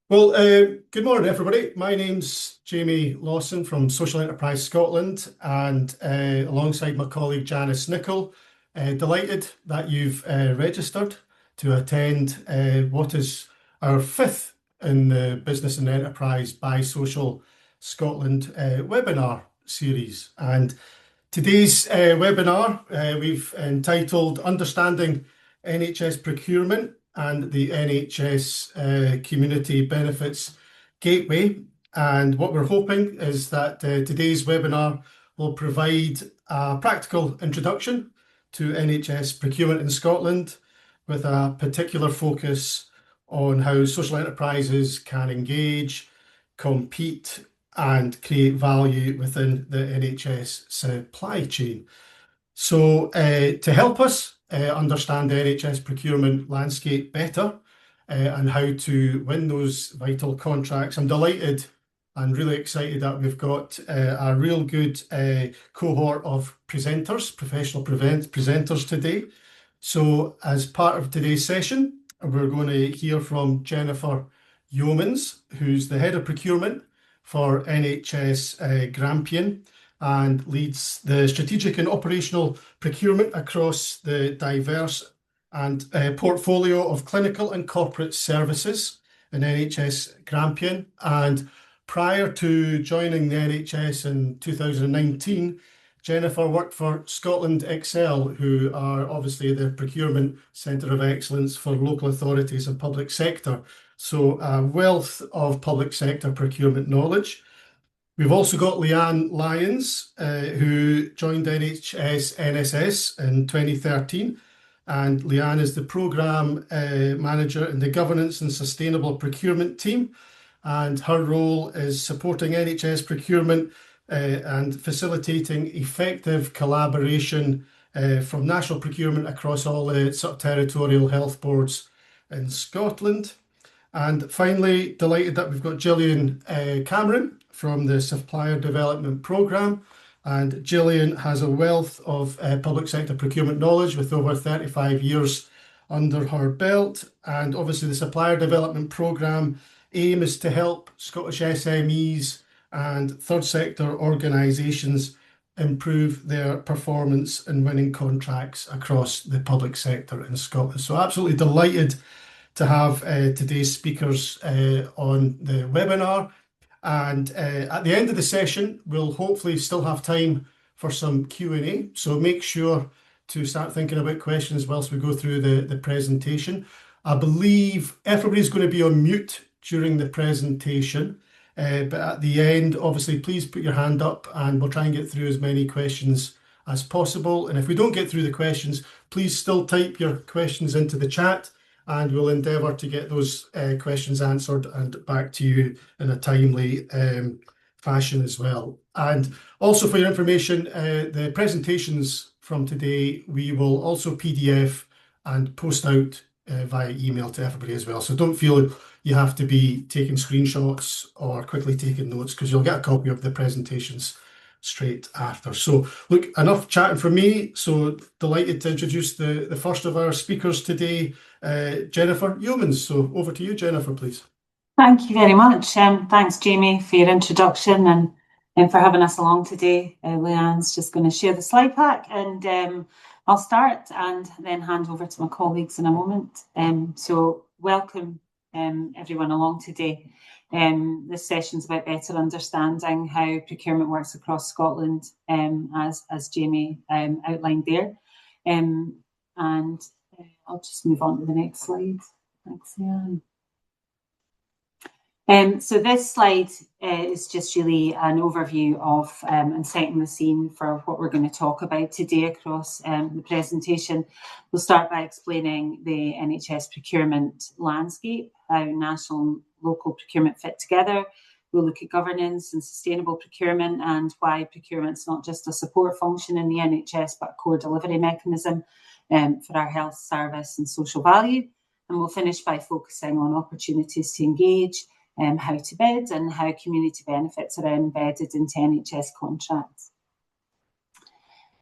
Good morning, everybody. My name's Jamie Lawson from Social Enterprise Scotland, and alongside my colleague Janice Nichol, delighted that you've registered to attend what is our fifth in the Business and Enterprise by Social Scotland webinar series. And today's webinar we've entitled Understanding NHS Procurement and the NHS Community Benefits Gateway. And what we're hoping is that today's webinar will provide a practical introduction to NHS procurement in Scotland, with a particular focus on how social enterprises can engage, compete, and create value within the NHS supply chain. So to help us understand the NHS procurement landscape better and how to win those vital contracts, I'm delighted and really excited that we've got a real good cohort of presenters, professional presenters today. So as part of today's session, we're going to hear from Jennifer Yeomans, who's the Head of Procurement for NHS Grampian, and leads the strategic and operational procurement across the diverse and portfolio of clinical and corporate services in NHS Grampian. And prior to joining the NHS in 2019, Jennifer worked for Scotland Excel, who are obviously the procurement centre of excellence for local authorities and public sector. So a wealth of public sector procurement knowledge. We've also got Leanne Lyons, who joined NHS NSS in 2013. And Leanne is the Programme Manager in the Governance and Sustainable Procurement team. And her role is supporting NHS procurement and facilitating effective collaboration from national procurement across all the territorial health boards in Scotland. And finally, delighted that we've got Gillian Cameron from the Supplier Development Programme. And Gillian has a wealth of public sector procurement knowledge with over 35 years under her belt. And obviously the Supplier Development Programme aim is to help Scottish SMEs and third sector organisations improve their performance in winning contracts across the public sector in Scotland. So absolutely delighted to have today's speakers on the webinar. And at the end of the session, we'll hopefully still have time for some Q&A. So make sure to start thinking about questions whilst we go through the presentation. I believe everybody's going to be on mute during the presentation. But at the end, obviously, please put your hand up and we'll try and get through as many questions as possible. And if we don't get through the questions, please still type your questions into the chat, and we'll endeavour to get those questions answered and back to you in a timely fashion as well. And also for your information, the presentations from today, we will also PDF and post out via email to everybody as well. So don't feel you have to be taking screenshots or quickly taking notes, because you'll get a copy of the presentations straight after. So look, enough chatting from me. So delighted to introduce the first of our speakers today, Jennifer Yeomans. So over to you, Jennifer, please. Thank you very much. Thanks, Jamie, for your introduction and for having us along today. Leanne's just going to share the slide pack, and I'll start and then hand over to my colleagues in a moment. So welcome everyone along today. This session's about better understanding how procurement works across Scotland, as Jamie outlined there. And I'll just move on to the next slide. Thanks, Leanne. So this slide is just really an overview of and setting the scene for what we're going to talk about today across the presentation. We'll start by explaining the NHS procurement landscape, how national and local procurement fit together. We'll look at governance and sustainable procurement, and why procurement's not just a support function in the NHS, but a core delivery mechanism for our health service and social value. And we'll finish by focusing on opportunities to engage, how to bid, and how community benefits are embedded into NHS contracts.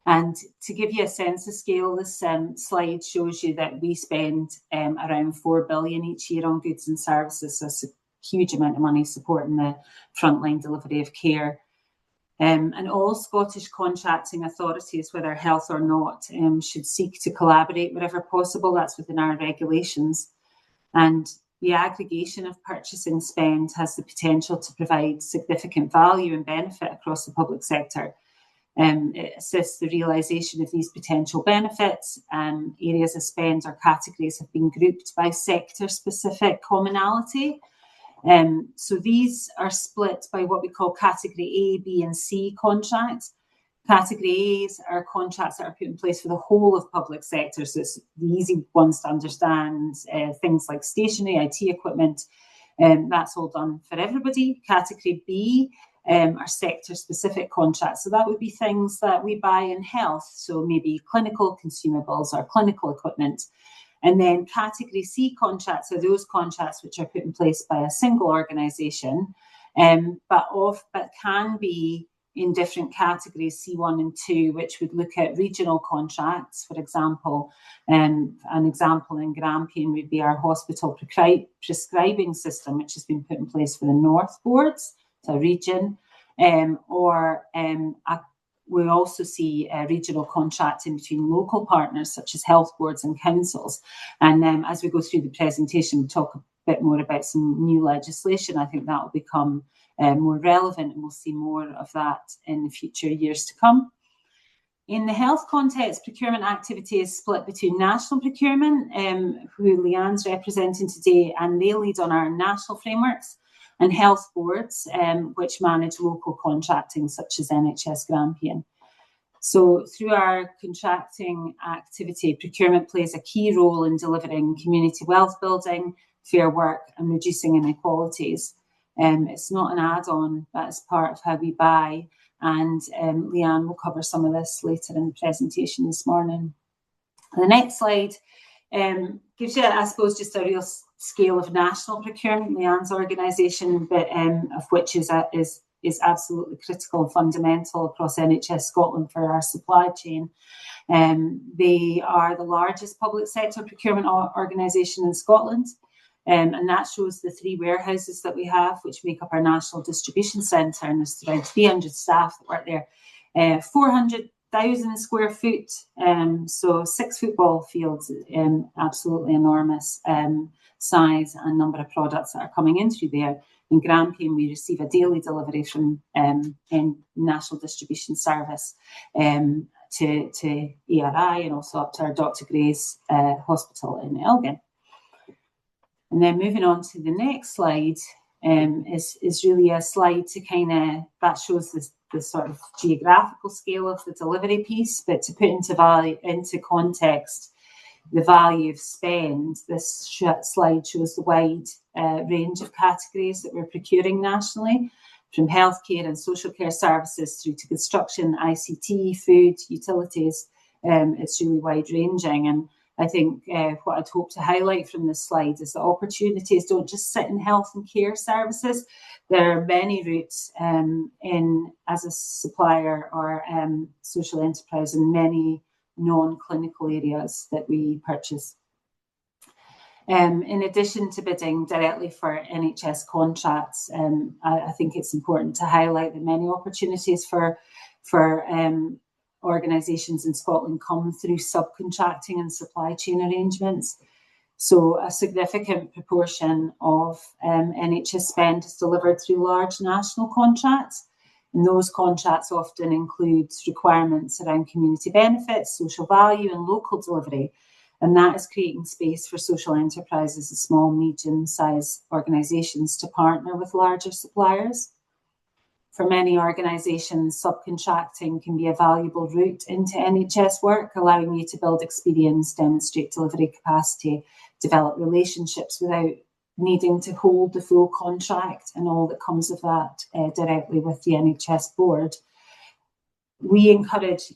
And to give you a sense of scale, this slide shows you that we spend around 4 billion each year on goods and services. So huge amount of money supporting the frontline delivery of care. And all Scottish contracting authorities, whether health or not, should seek to collaborate wherever possible. That's within our regulations. And the aggregation of purchasing spend has the potential to provide significant value and benefit across the public sector. It assists the realisation of these potential benefits. Areas of spend or categories have been grouped by sector-specific commonality. So these are split by what we call category A, B and C contracts. Category A's are contracts that are put in place for the whole of public sector. So it's the easy ones to understand, things like stationery, IT equipment, that's all done for everybody. Category B are sector-specific contracts. So that would be things that we buy in health, so maybe clinical consumables or clinical equipment. And then category C contracts are those contracts which are put in place by a single organisation, but can be in different categories, C1 and 2, which would look at regional contracts, for example. An example in Grampian would be our hospital prescribing system, which has been put in place for the North Boards, so a region, we also see regional contracting between local partners such as health boards and councils. And as we go through the presentation, we'll talk a bit more about some new legislation. I think that will become more relevant, and we'll see more of that in the future years to come. In the health context, procurement activity is split between national procurement, who Leanne's representing today, and they lead on our national frameworks, and health boards, which manage local contracting, such as NHS Grampian. So through our contracting activity, procurement plays a key role in delivering community wealth building, fair work, and reducing inequalities. It's not an add-on, but it's part of how we buy. And Leanne will cover some of this later in the presentation this morning. The next slide gives you, I suppose, just a real scale of national procurement. Leanne's organisation, but of which is absolutely critical and fundamental across NHS Scotland for our supply chain. They are the largest public sector procurement organisation in Scotland. And that shows the 3 warehouses that we have, which make up our national distribution centre, and there's around 300 staff that work there. 400,000 square foot, so 6 football fields, absolutely enormous size and number of products that are coming in through there. In Grampian, we receive a daily delivery from National Distribution Service to ERI, and also up to our Dr. Gray's Hospital in Elgin. And then moving on to the next slide is really a slide to that shows the sort of geographical scale of the delivery piece, but to put into context the value of spend, this slide shows the wide range of categories that we're procuring nationally, from healthcare and social care services through to construction, ICT, food, utilities. It's really wide ranging. And I think what I'd hope to highlight from this slide is that opportunities don't just sit in health and care services. There are many routes as a supplier or social enterprise in many non-clinical areas that we purchase. In addition to bidding directly for NHS contracts, I think it's important to highlight that many opportunities for organisations in Scotland come through subcontracting and supply chain arrangements. So a significant proportion of NHS spend is delivered through large national contracts. And those contracts often include requirements around community benefits, social value and local delivery. And that is creating space for social enterprises and small, medium-sized organisations to partner with larger suppliers. For many organisations, subcontracting can be a valuable route into NHS work, allowing you to build experience, demonstrate delivery capacity, develop relationships without needing to hold the full contract and all that comes of that directly with the NHS board. We encourage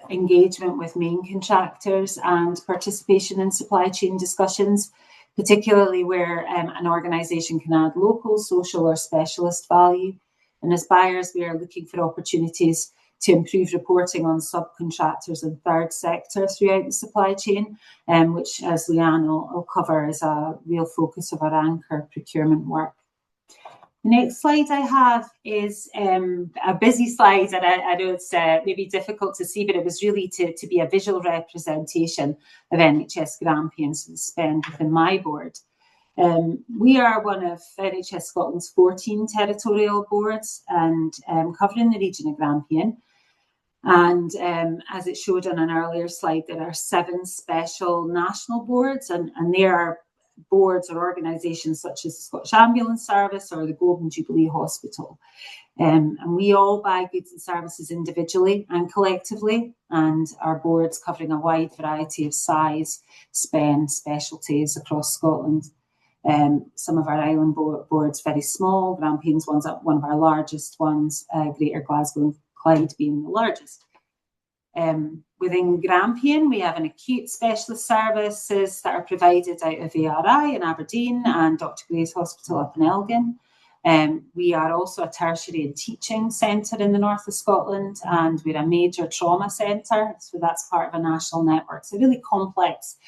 engagement with main contractors and participation in supply chain discussions, particularly where an organisation can add local, social or specialist value. And as buyers, we are looking for opportunities to improve reporting on subcontractors and third sector throughout the supply chain, which, as Leanne will cover, is a real focus of our anchor procurement work. The next slide I have is a busy slide, and I know it's maybe difficult to see, but it was really to be a visual representation of NHS Grampians and spend within my board. We are one of NHS Scotland's 14 territorial boards and covering the region of Grampian. And as it showed on an earlier slide, there are 7 special national boards, and there are boards or organisations such as the Scottish Ambulance Service or the Golden Jubilee Hospital. And we all buy goods and services individually and collectively, and our boards covering a wide variety of size, spend, specialties across Scotland. Some of our island boards very small, Grampians one's up one of our largest ones, Greater Glasgow and Clyde being the largest. Within Grampian, we have an acute specialist services that are provided out of ARI in Aberdeen and Dr. Gray's Hospital up in Elgin. We are also a tertiary and teaching centre in the north of Scotland, and we're a major trauma centre, so that's part of a national network. So a really complex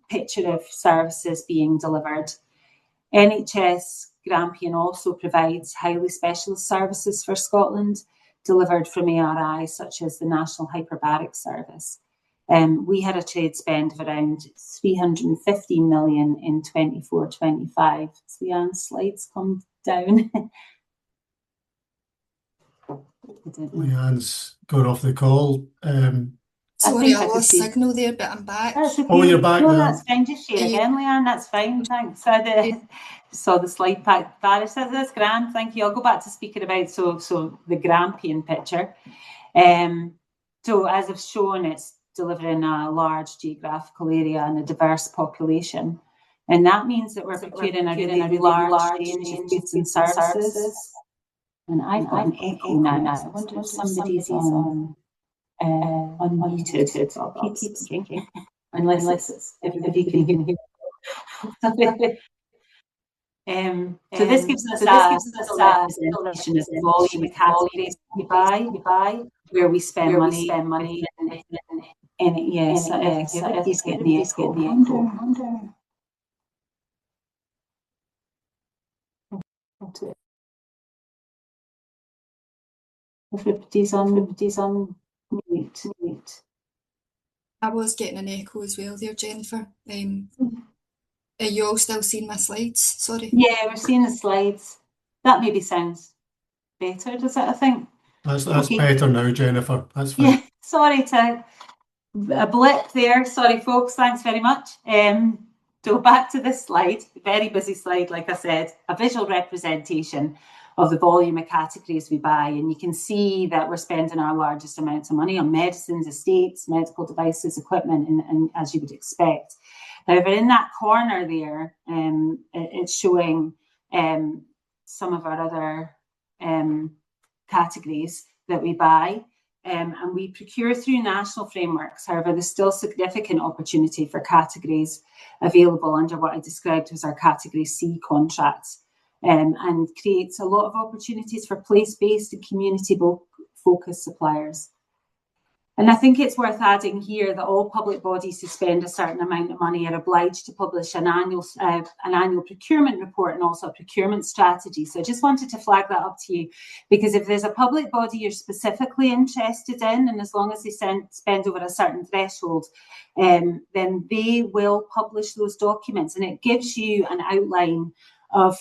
picture of services being delivered. NHS Grampian also provides highly specialist services for Scotland, delivered from ARI, such as the National Hyperbaric Service. We had a trade spend of around 315 million in 24-25. So Leanne's slides come down. Leanne's got off the call. Sorry, I lost signal there, but I'm back. Okay. Oh, you're back no, now. That's fine. Just share again, Leanne. That's fine. Thanks. I saw the slide pack vanish. That's grand. Thank you. I'll go back to speaking about so the Grampian picture. So as I've shown, it's delivering a large geographical area and a diverse population, and that means that we're procuring a really large range of goods and services. And I've got an echo now. I wonder if somebody's on. Unmuted. I'll keep speaking unless everybody can hear. So this gives us a representation of the volume of categories we buy, where we spend money. And yes, everybody's getting the echo. Everybody's on. Mute. I was getting an echo as well there, Jennifer. Are you all still seeing my slides? Sorry. Yeah, we're seeing the slides. That maybe sounds better, does it, I think? That's okay. Better now, Jennifer. That's fine. Yeah, sorry to a blip there. Sorry, folks. Thanks very much. So back to this slide, very busy slide, like I said, a visual representation of the volume of categories we buy, and you can see that we're spending our largest amounts of money on medicines, estates, medical devices, equipment, and as you would expect. However, in that corner there, it's showing some of our other categories that we buy, and we procure through national frameworks. However, there's still significant opportunity for categories available under what I described as our Category C contracts. And creates a lot of opportunities for place-based and community-focused suppliers. And I think it's worth adding here that all public bodies who spend a certain amount of money are obliged to publish an annual procurement report and also a procurement strategy. So I just wanted to flag that up to you, because if there's a public body you're specifically interested in, and as long as they spend over a certain threshold, then they will publish those documents, and it gives you an outline of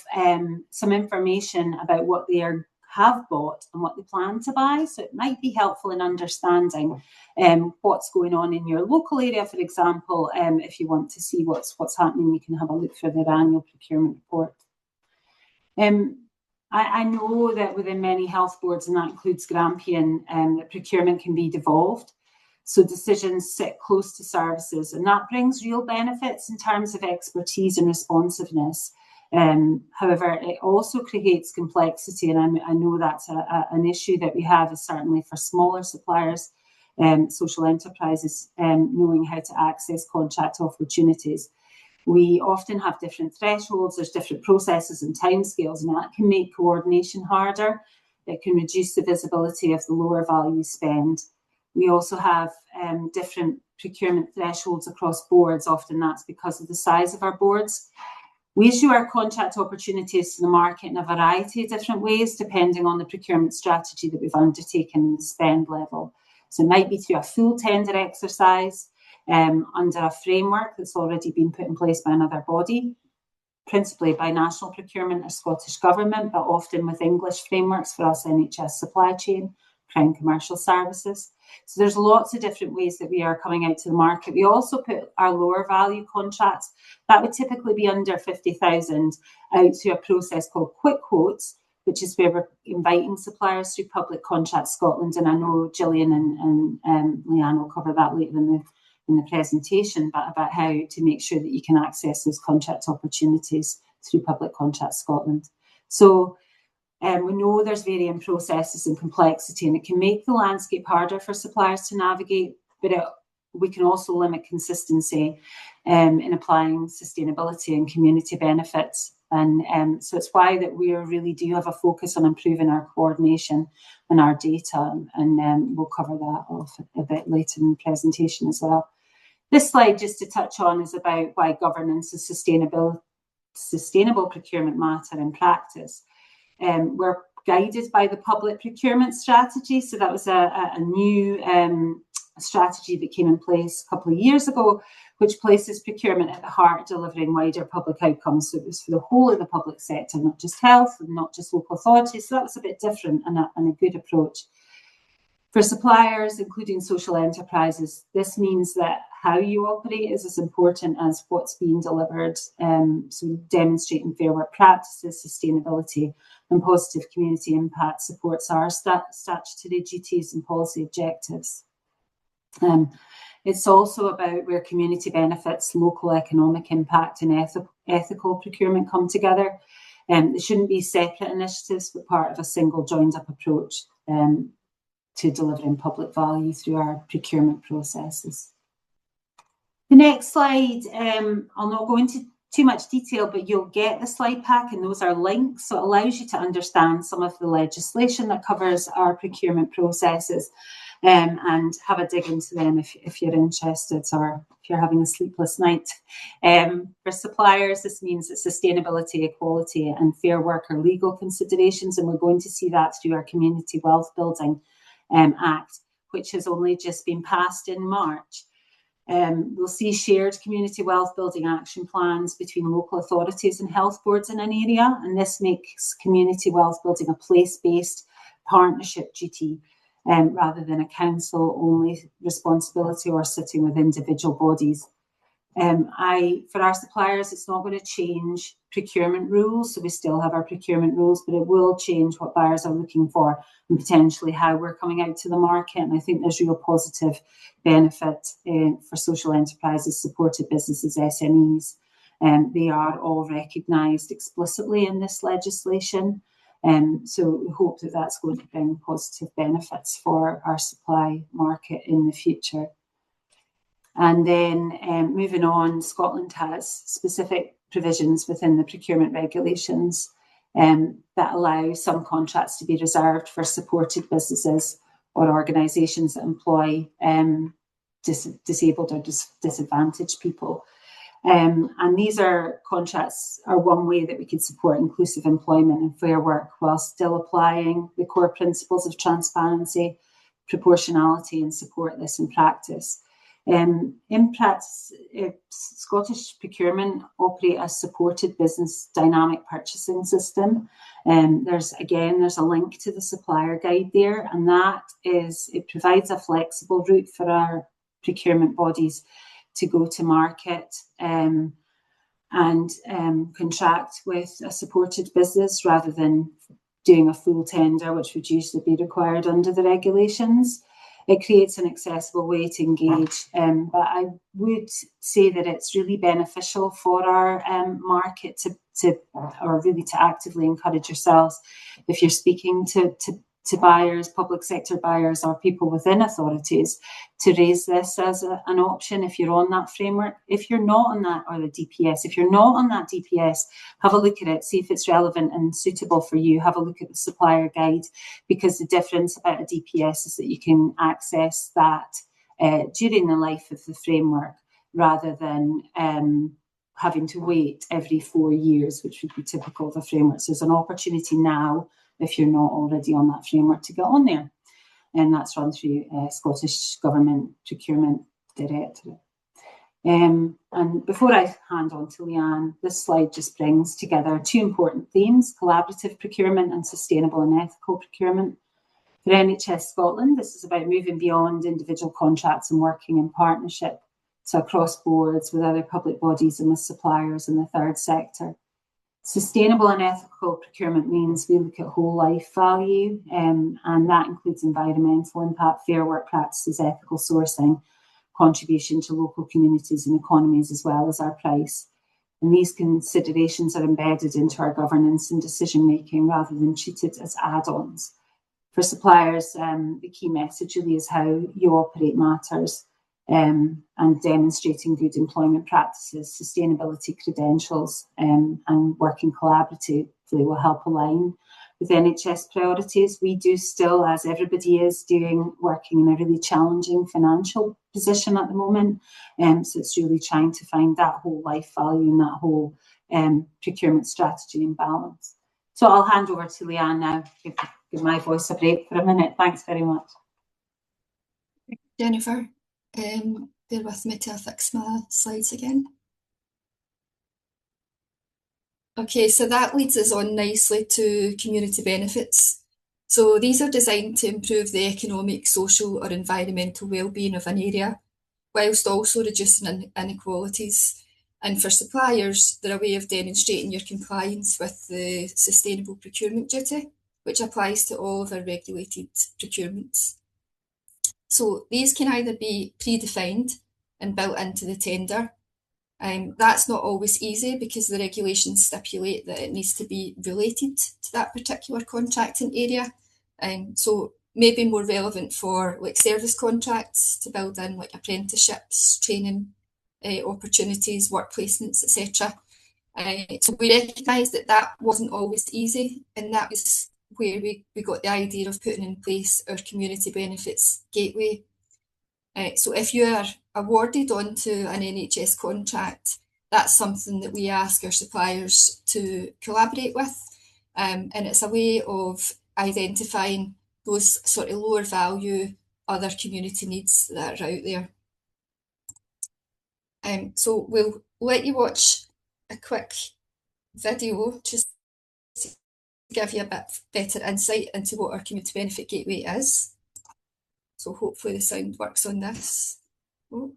some information about what they have bought and what they plan to buy. So it might be helpful in understanding what's going on in your local area, for example. If you want to see what's happening, you can have a look for their annual procurement report. I know that within many health boards, and that includes Grampian, that procurement can be devolved. So decisions sit close to services, and that brings real benefits in terms of expertise and responsiveness. However, it also creates complexity, and I know that's an issue that we have, is certainly for smaller suppliers, social enterprises, knowing how to access contract opportunities. We often have different thresholds, there's different processes and timescales, and that can make coordination harder. It can reduce the visibility of the lower value spend. We also have different procurement thresholds across boards. Often that's because of the size of our boards. We issue our contract opportunities to the market in a variety of different ways, depending on the procurement strategy that we've undertaken and the spend level. So it might be through a full tender exercise, under a framework that's already been put in place by another body, principally by National Procurement or Scottish Government, but often with English frameworks for us, NHS Supply Chain, Crown Commercial Services. So there's lots of different ways that we are coming out to the market. We also put our lower value contracts, that would typically be under 50,000, out to a process called Quick Quotes, which is where we're inviting suppliers through Public Contract Scotland. And I know Gillian and Leanne will cover that later in the presentation, but about how to make sure that you can access those contract opportunities through Public Contract Scotland. So we know there's varying processes and complexity, and it can make the landscape harder for suppliers to navigate, but we can also limit consistency in applying sustainability and community benefits. And so it's why that we really do have a focus on improving our coordination and our data, and we'll cover that off a bit later in the presentation as well. This slide, just to touch on, is about why governance and sustainable procurement matter in practice. We're guided by the public procurement strategy. So that was a new strategy that came in place a couple of years ago, which places procurement at the heart of delivering wider public outcomes. So it was for the whole of the public sector, not just health and not just local authorities. So that was a bit different and a good approach. For suppliers, including social enterprises, this means that how you operate is as important as what's being delivered. So demonstrating fair work practices, sustainability and positive community impact supports our statutory duties and policy objectives. It's also about where community benefits, local economic impact and ethical procurement come together. They shouldn't be separate initiatives, but part of a single joined up approach to delivering public value through our procurement processes. The next slide, I'll not go into too much detail, but you'll get the slide pack and those are links. So it allows you to understand some of the legislation that covers our procurement processes and have a dig into them if you're interested or if you're having a sleepless night. For suppliers, this means that sustainability, equality and fair work are legal considerations, and we're going to see that through our Community Wealth Building Act, which has only just been passed in March. We'll see shared community wealth building action plans between local authorities and health boards in an area, and this makes community wealth building a place-based partnership duty rather than a council-only responsibility or sitting with individual bodies. For our suppliers, it's not going to change procurement rules, so we still have our procurement rules, but it will change what buyers are looking for and potentially how we're coming out to the market. And I think there's real positive benefit for social enterprises, supported businesses, SMEs. They are all recognised explicitly in this legislation. So we hope that that's going to bring positive benefits for our supply market in the future. And then moving on, Scotland has specific provisions within the procurement regulations that allow some contracts to be reserved for supported businesses or organisations that employ disabled or disadvantaged people. And these contracts are one way that we can support inclusive employment and fair work while still applying the core principles of transparency, proportionality and support this in practice. In practice, Scottish Procurement operate a supported business dynamic purchasing system. There's a link to the supplier guide there, and it provides a flexible route for our procurement bodies to go to market and contract with a supported business rather than doing a full tender, which would usually be required under the regulations. It creates an accessible way to engage, but I would say that it's really beneficial for our market to actively encourage yourselves if you're speaking to to buyers, public sector buyers, or people within authorities to raise this as an option if you're on that framework. If you're not on that, or the DPS, if you're not on that DPS, have a look at it, see if it's relevant and suitable for you. Have a look at the supplier guide, because the difference about a DPS is that you can access that during the life of the framework, rather than having to wait every 4 years, which would be typical of a framework. So there's an opportunity now, if you're not already on that framework, to get on there. And that's run through Scottish Government Procurement Directorate. And before I hand on to Leanne, this slide just brings together two important themes: collaborative procurement and sustainable and ethical procurement. For NHS Scotland, this is about moving beyond individual contracts and working in partnership, so across boards with other public bodies and with suppliers in the third sector. Sustainable and ethical procurement means we look at whole life value, and that includes environmental impact, fair work practices, ethical sourcing, contribution to local communities and economies, as well as our price. And these considerations are embedded into our governance and decision making rather than treated as add-ons. For suppliers, the key message really is how you operate matters, and demonstrating good employment practices, sustainability credentials, and working collaboratively will help align with NHS priorities. We do still, as everybody is doing, working in a really challenging financial position at the moment. So it's really trying to find that whole life value and that whole procurement strategy and balance. So I'll hand over to Leanne now, give my voice a break for a minute. Thanks very much. Jennifer, bear with me till I fix my slides again. Okay, so that leads us on nicely to community benefits. So these are designed to improve the economic, social or environmental well-being of an area, whilst also reducing inequalities. And for suppliers, they're a way of demonstrating your compliance with the sustainable procurement duty, which applies to all of our regulated procurements. So these can either be predefined and built into the tender. That's not always easy because the regulations stipulate that it needs to be related to that particular contracting area. So maybe more relevant for like service contracts to build in like apprenticeships, training opportunities, work placements, etc. So we recognise that that wasn't always easy, and that was where we got the idea of putting in place our community benefits gateway. So if you are awarded onto an NHS contract, that's something that we ask our suppliers to collaborate with, and it's a way of identifying those sort of lower value other community needs that are out there. So we'll let you watch a quick video just to give you a bit better insight into what our community benefit gateway is. So hopefully the sound works on this. Oh.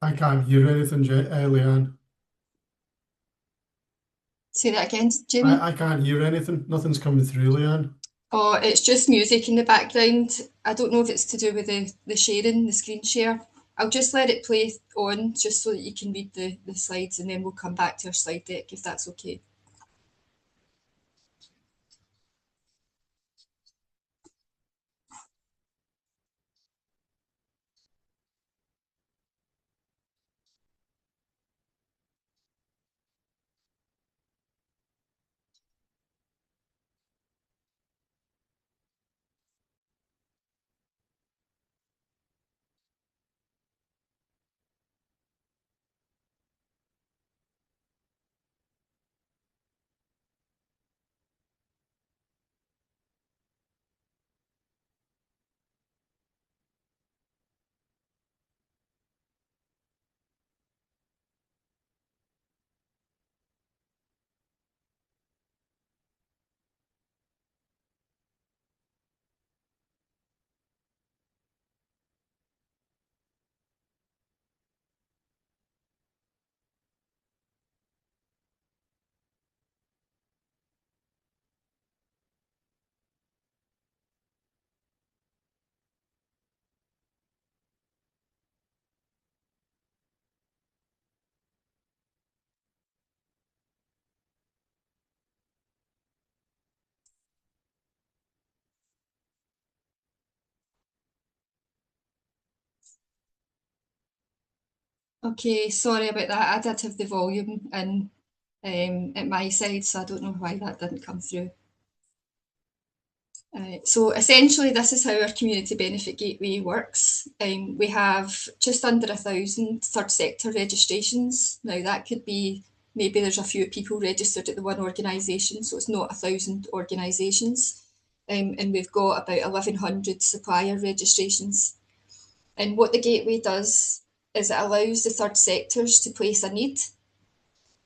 I can't hear anything, Leanne. Say that again, Jamie. I can't hear anything. Nothing's coming through, Leanne. Oh, it's just music in the background. I don't know if it's to do with the sharing, the screen share. I'll just let it play on just so that you can read the slides, and then we'll come back to our slide deck if that's okay. Okay, sorry about that. I did have the volume in at my side, so I don't know why that didn't come through. So essentially, this is how our community benefit gateway works. We have just under 1,000 third sector registrations. Now that could be maybe there's a few people registered at the one organisation, so it's not 1,000 organisations. And we've got about 1,100 supplier registrations. And what the gateway does is it allows the third sectors to place a need.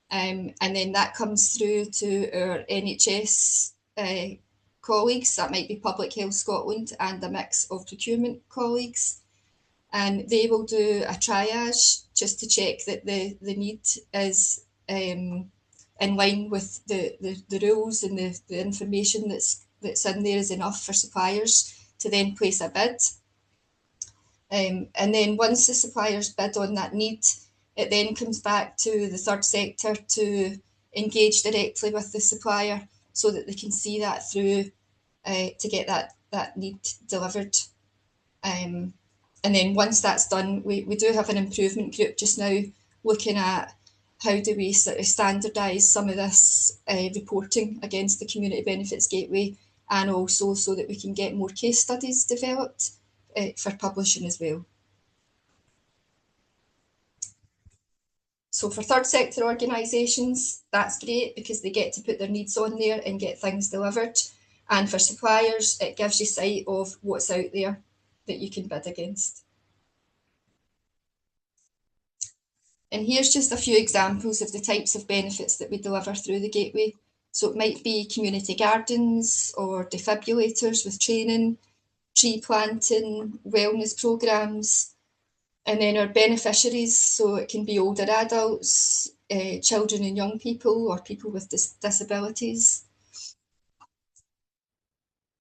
And then that comes through to our NHS colleagues, that might be Public Health Scotland and a mix of procurement colleagues. And they will do a triage just to check that the need is in line with the rules and the information that's in there is enough for suppliers to then place a bid. And then once the suppliers bid on that need, it then comes back to the third sector to engage directly with the supplier so that they can see that through to get that need delivered. And then once that's done, we do have an improvement group just now looking at how do we sort of standardise some of this reporting against the Community Benefits Gateway, and also so that we can get more case studies developed for publishing as well. So for third sector organisations, that's great because they get to put their needs on there and get things delivered. And for suppliers, it gives you sight of what's out there that you can bid against. And here's just a few examples of the types of benefits that we deliver through the gateway. So it might be community gardens or defibrillators with training, tree planting, wellness programmes, and then our beneficiaries, so it can be older adults, children and young people, or people with disabilities.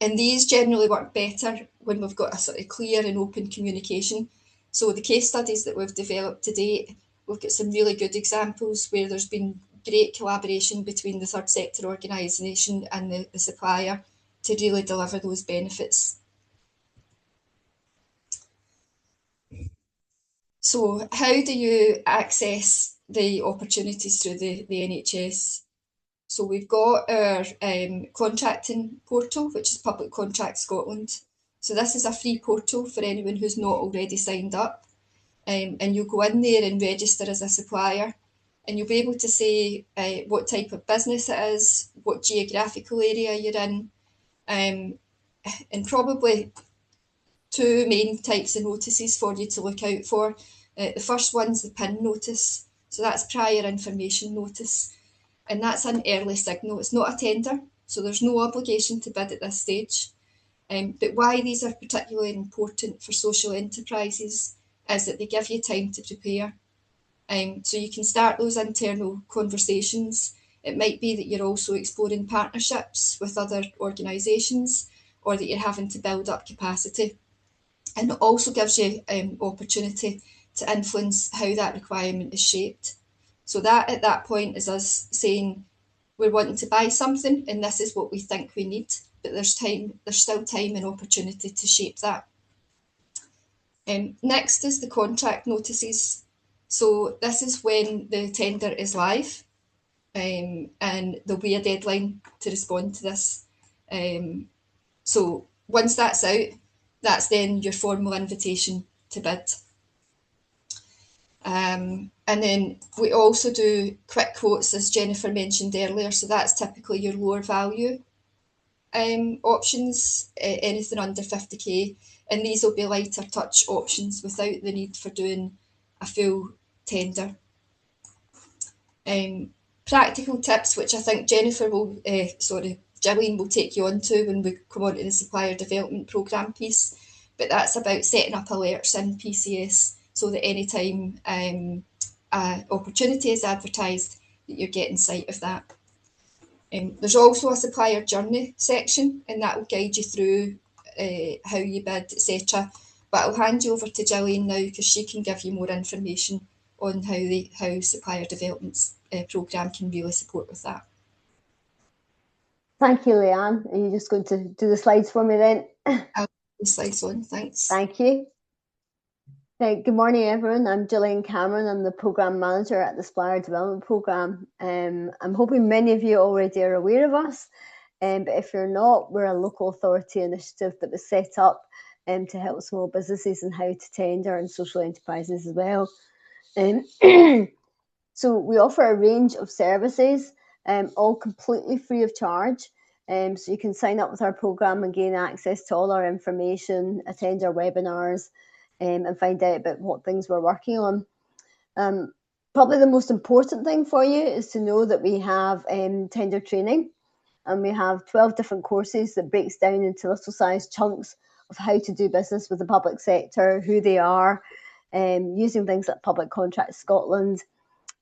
And these generally work better when we've got a sort of clear and open communication. So the case studies that we've developed to date, we've got some really good examples where there's been great collaboration between the third sector organisation and the supplier to really deliver those benefits. So how do you access the opportunities through the NHS? So we've got our contracting portal, which is Public Contract Scotland. So this is a free portal for anyone who's not already signed up. And you'll go in there and register as a supplier. And you'll be able to say what type of business it is, what geographical area you're in, and probably two main types of notices for you to look out for. The first one's the PIN notice. So that's prior information notice. And that's an early signal. It's not a tender, so there's no obligation to bid at this stage. But why these are particularly important for social enterprises is that they give you time to prepare. So you can start those internal conversations. It might be that you're also exploring partnerships with other organisations, or that you're having to build up capacity. And it also gives you opportunity to influence how that requirement is shaped. So that at that point is us saying we're wanting to buy something and this is what we think we need, but there's still time and opportunity to shape that. Next is the contract notices. So this is when the tender is live, and there'll be a deadline to respond to this. So once that's out, that's then your formal invitation to bid. And then we also do quick quotes, as Jennifer mentioned earlier. So that's typically your lower value options, anything under 50k. And these will be lighter touch options without the need for doing a full tender. Practical tips, which I think Jennifer will, Gillian will take you on to when we come on to the Supplier Development Programme piece. But that's about setting up alerts in PCS so that anytime an opportunity is advertised, that you're getting sight of that. There's also a supplier journey section, and that will guide you through how you bid, etc. But I'll hand you over to Gillian now because she can give you more information on how Supplier Development Programme can really support with that. Thank you, Leanne. Are you just going to do the slides for me then? I'll put the slides on, thanks. Thank you. Hey, good morning, everyone. I'm Gillian Cameron. I'm the Programme Manager at the Supplier Development Programme. I'm hoping many of you already are aware of us, but if you're not, we're a local authority initiative that was set up to help small businesses and how to tender and social enterprises as well. So we offer a range of services, all completely free of charge. So you can sign up with our programme and gain access to all our information, attend our webinars, and find out about what things we're working on. Probably the most important thing for you is to know that we have tender training, and we have 12 different courses that breaks down into little sized chunks of how to do business with the public sector, who they are, using things like Public Contract Scotland,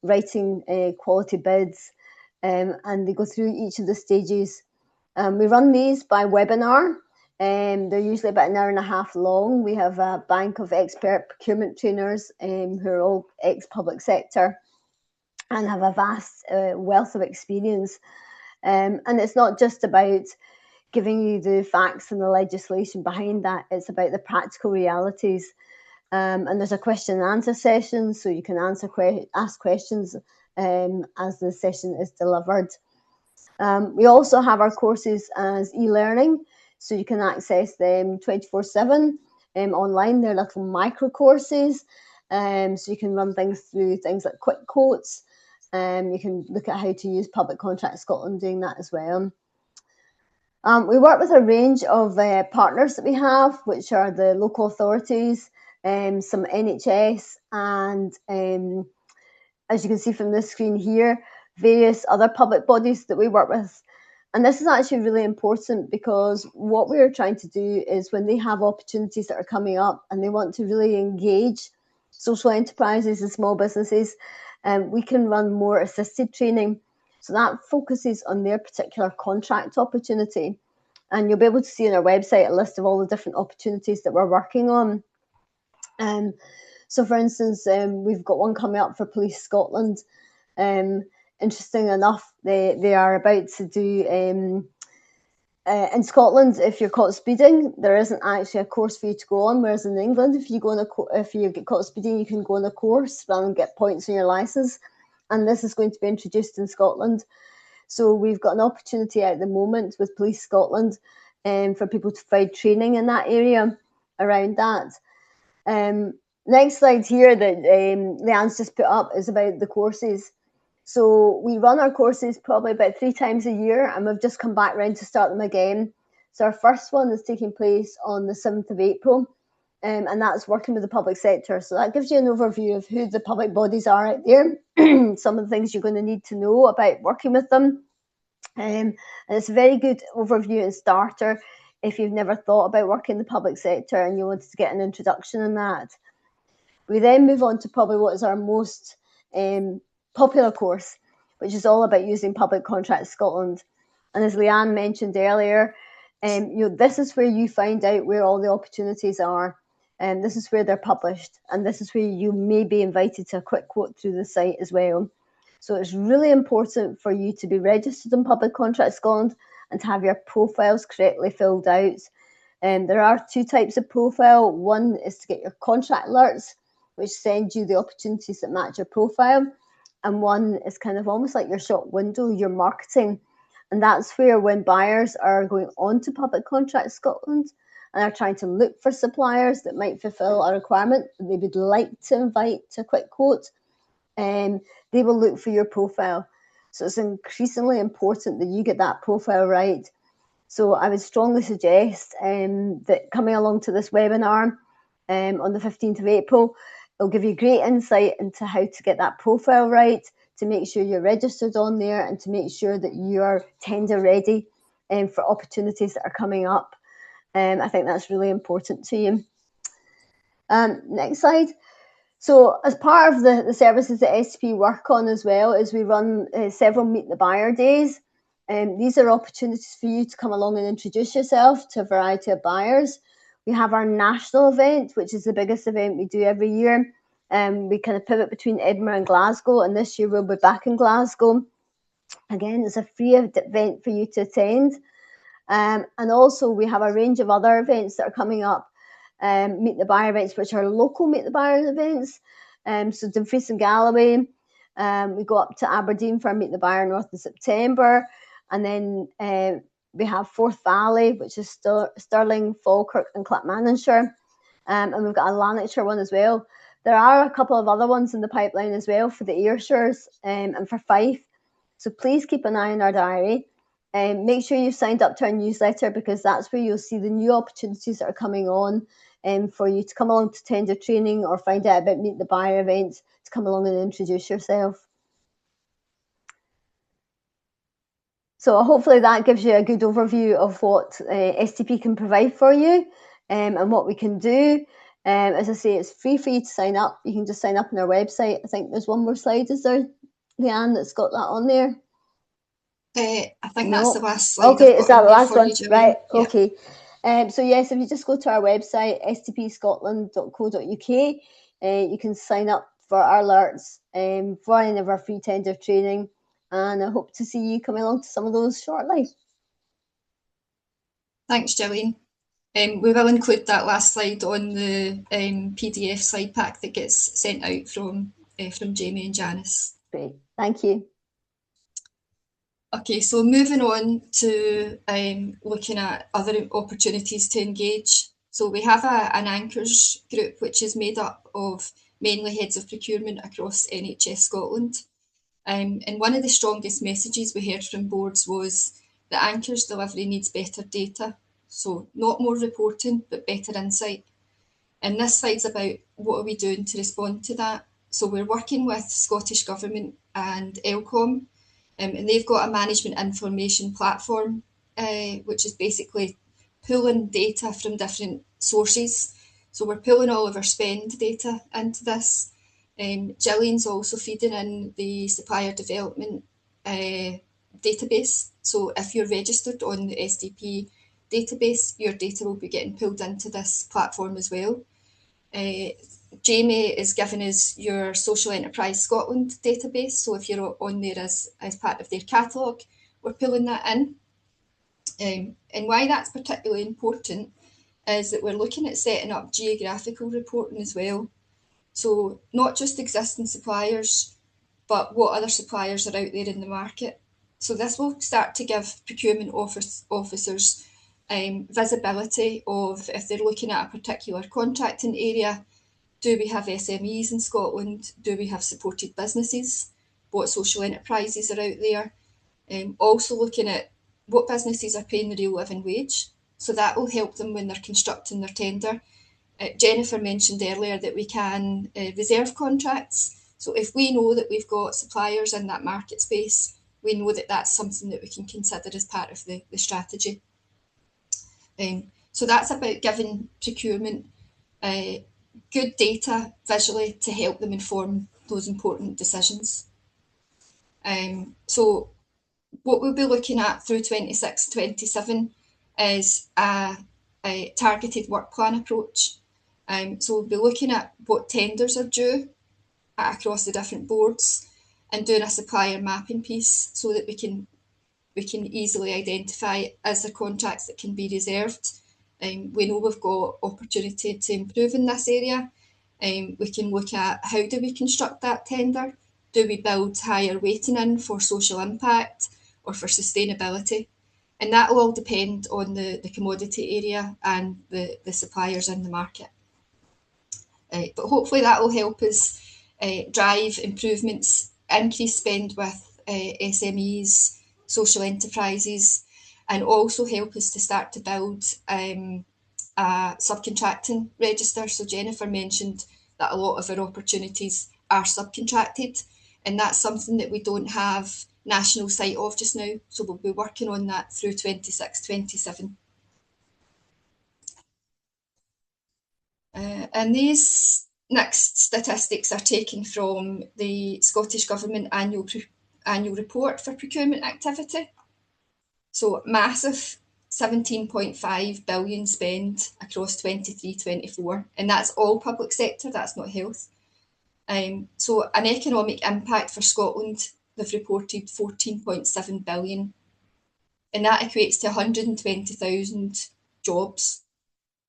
writing quality bids, and they go through each of the stages. We run these by webinar. They're usually about an hour and a half long. We have a bank of expert procurement trainers who are all ex-public sector and have a vast wealth of experience. And it's not just about giving you the facts and the legislation behind that. It's about the practical realities. And there's a question and answer session, so you can ask questions as the session is delivered. We also have our courses as e-learning, so you can access them 24/7 online. They're little micro courses, so you can run through things like quick quotes. You can look at how to use Public Contract Scotland doing that as well. We work with a range of partners that we have, which are the local authorities, some NHS, and as you can see from this screen here, various other public bodies that we work with. And this is actually really important, because what we're trying to do is when they have opportunities that are coming up and they want to really engage social enterprises and small businesses, we can run more assisted training. So that focuses on their particular contract opportunity. And you'll be able to see on our website a list of all the different opportunities that we're working on. So for instance, we've got one coming up for Police Scotland. Interesting enough, they are about to do in Scotland, if you're caught speeding, there isn't actually a course for you to go on, whereas in England, if you get caught speeding, you can go on a course rather than get points on your licence. And this is going to be introduced in Scotland. So we've got an opportunity at the moment with Police Scotland for people to provide training in that area around that. Next slide here that Leanne's just put up is about the courses. So we run our courses probably about 3 times a year, and we've just come back round to start them again. So our first one is taking place on the 7th of April, and that's working with the public sector. So that gives you an overview of who the public bodies are out there, some of the things you're going to need to know about working with them. And it's a very good overview and starter if you've never thought about working in the public sector and you wanted to get an introduction in that. We then move on to probably what is our most popular course, which is all about using Public Contract Scotland. And as Leanne mentioned earlier, this is where you find out where all the opportunities are, and this is where they're published, and this is where you may be invited to a quick quote through the site as well. So it's really important for you to be registered in Public Contract Scotland and to have your profiles correctly filled out. There are 2 types of profile. One is to get your contract alerts, which send you the opportunities that match your profile. And one is kind of almost like your shop window, your marketing. And that's where when buyers are going on to Public Contract Scotland and are trying to look for suppliers that might fulfil a requirement that they would like to invite to a quick quote, they will look for your profile. So it's increasingly important that you get that profile right. So I would strongly suggest that coming along to this webinar on the 15th of April, it'll give you great insight into how to get that profile right, to make sure you're registered on there, and to make sure that you are tender ready for opportunities that are coming up. I think that's really important to you. Next slide. So as part of the services that STP work on as well, is we run several Meet the Buyer days. These are opportunities for you to come along and introduce yourself to a variety of buyers. We have our national event, which is the biggest event we do every year. We kind of pivot between Edinburgh and Glasgow, and this year we'll be back in Glasgow. Again, it's a free event for you to attend. And also we have a range of other events that are coming up. Meet the Buyer events, which are local Meet the Buyer events. So Dumfries and Galloway. We go up to Aberdeen for Meet the Buyer North in September. And then we have Forth Valley, which is Stirling, Falkirk and Clackmannanshire. And we've got a Lanarkshire one as well. There are a couple of other ones in the pipeline as well for the Ayrshires and for Fife. So please keep an eye on our diary. Make sure you've signed up to our newsletter, because that's where you'll see the new opportunities that are coming on for you to come along to tender training or find out about Meet the Buyer events, to come along and introduce yourself. So hopefully that gives you a good overview of what STP can provide for you and what we can do. As I say, it's free for you to sign up. You can just sign up on our website. I think there's one more slide, is there, Leanne, that's got that on there? I think that's the last slide. Okay, is that the last one? Right, yeah. Okay. So yes, if you just go to our website, stpscotland.co.uk, you can sign up for our alerts for any of our free tender training, and I hope to see you coming along to some of those shortly. Thanks, Gillian. We will include that last slide on the PDF slide pack that gets sent out from Jamie and Janice. Great, thank you. Okay, so moving on to looking at other opportunities to engage. So we have an anchors group, which is made up of mainly heads of procurement across NHS Scotland. And one of the strongest messages we heard from boards was that anchors delivery needs better data. So not more reporting, but better insight. And this slide's about what are we doing to respond to that. So we're working with Scottish Government and ELCOM, and they've got a management information platform, which is basically pulling data from different sources. So we're pulling all of our spend data into this. Gillian's also feeding in the Supplier Development database. So if you're registered on the SDP database, your data will be getting pulled into this platform as well. Jamie is giving us your Social Enterprise Scotland database. So if you're on there as part of their catalogue, we're pulling that in. And why that's particularly important is that we're looking at setting up geographical reporting as well. So not just existing suppliers, but what other suppliers are out there in the market. So this will start to give procurement officers visibility of if they're looking at a particular contracting area. Do we have SMEs in Scotland? Do we have supported businesses? What social enterprises are out there? Also looking at what businesses are paying the real living wage. So that will help them when they're constructing their tender. Jennifer mentioned earlier that we can reserve contracts. So if we know that we've got suppliers in that market space, we know that that's something that we can consider as part of the strategy. So that's about giving procurement good data visually to help them inform those important decisions. So what we'll be looking at through 26-27 is a targeted work plan approach. So we'll be looking at what tenders are due across the different boards and doing a supplier mapping piece so that we can easily identify is there contracts that can be reserved. We know we've got opportunity to improve in this area. We can look at how do we construct that tender? Do we build higher weighting in for social impact or for sustainability? And that will all depend on the commodity area and the suppliers in the market. But hopefully that will help us drive improvements, increase spend with SMEs, social enterprises, and also help us to start to build a subcontracting register. So Jennifer mentioned that a lot of our opportunities are subcontracted, and that's something that we don't have national sight of just now. So we'll be working on that through 26-27. And these next statistics are taken from the Scottish Government annual report for procurement activity. So massive 17.5 billion spend across 23-24, and that's all public sector, that's not health. So an economic impact for Scotland, they've reported 14.7 billion, and that equates to 120,000 jobs.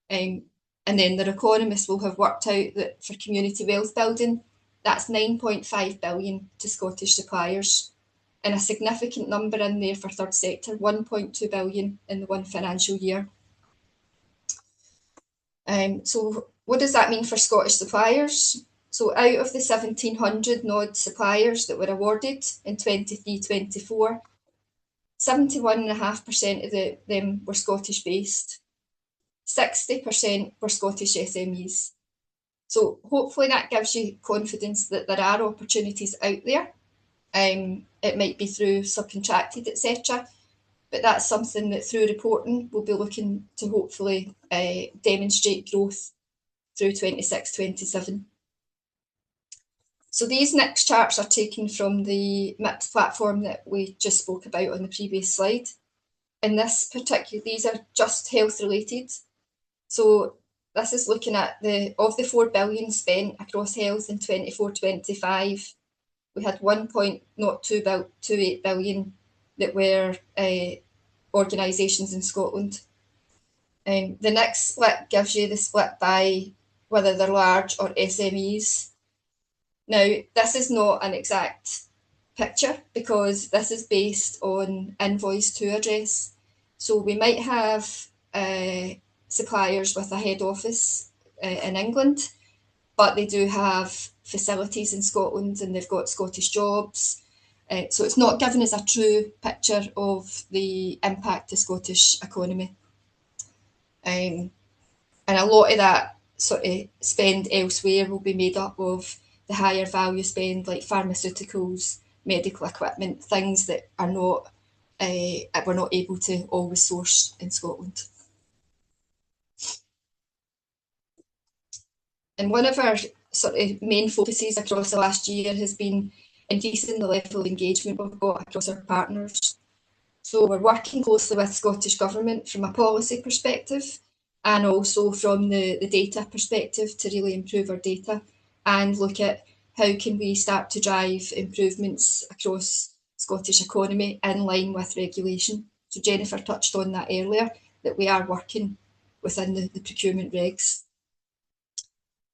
And And then their economists will have worked out that for community wealth building, that's 9.5 billion to Scottish suppliers, and a significant number in there for third sector, 1.2 billion in the one financial year. So what does that mean for Scottish suppliers? So out of the 1,700 odd suppliers that were awarded in 23-24, 71.5% of them were Scottish based. 60% were Scottish SMEs. So hopefully that gives you confidence that there are opportunities out there. It might be through subcontracted, etc. But that's something that through reporting we'll be looking to hopefully demonstrate growth through 26-27. So these next charts are taken from the MIPS platform that we just spoke about on the previous slide. In this particular, these are just health related. So this is looking at of the 4 billion spent across health in 24-25, we had 1.28 billion that were organisations in Scotland. The next split gives you the split by whether they're large or SMEs. Now, this is not an exact picture because this is based on invoice to address. So we might have suppliers with a head office in England, but they do have facilities in Scotland and they've got Scottish jobs. So it's not given us a true picture of the impact to Scottish economy. And a lot of that sort of spend elsewhere will be made up of the higher value spend like pharmaceuticals, medical equipment, things that are not we're not able to always source in Scotland. And one of our sort of main focuses across the last year has been increasing the level of engagement we've got across our partners. So we're working closely with Scottish Government from a policy perspective and also from the data perspective to really improve our data and look at how can we start to drive improvements across Scottish economy in line with regulation. So Jennifer touched on that earlier, that we are working within the procurement regs.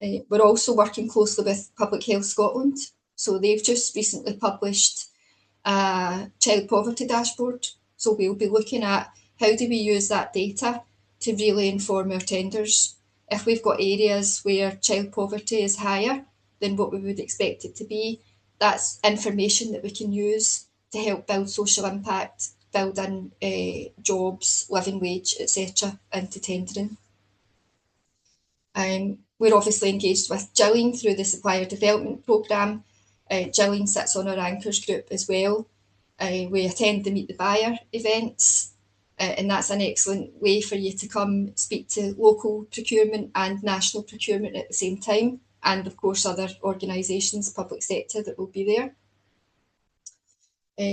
We're also working closely with Public Health Scotland. So they've just recently published a child poverty dashboard. So we'll be looking at how do we use that data to really inform our tenders. If we've got areas where child poverty is higher than what we would expect it to be, that's information that we can use to help build social impact, build in jobs, living wage, etc. into tendering. We're obviously engaged with Gillian through the Supplier Development Programme. Gillian sits on our anchors group as well. We attend the Meet the Buyer events, and that's an excellent way for you to come speak to local procurement and national procurement at the same time, and of course other organisations, public sector that will be there.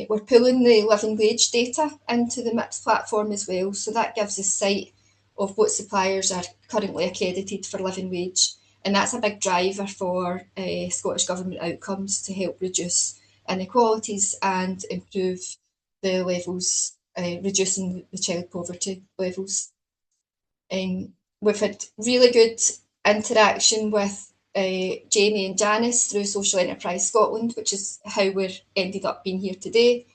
We're pulling the living wage data into the MIPS platform as well, so that gives us sight of what suppliers are currently accredited for living wage, and that's a big driver for Scottish Government outcomes to help reduce inequalities and improve the levels, reducing the child poverty levels. We've had really good interaction with Jamie and Janice through Social Enterprise Scotland, which is how we're ended up being here today.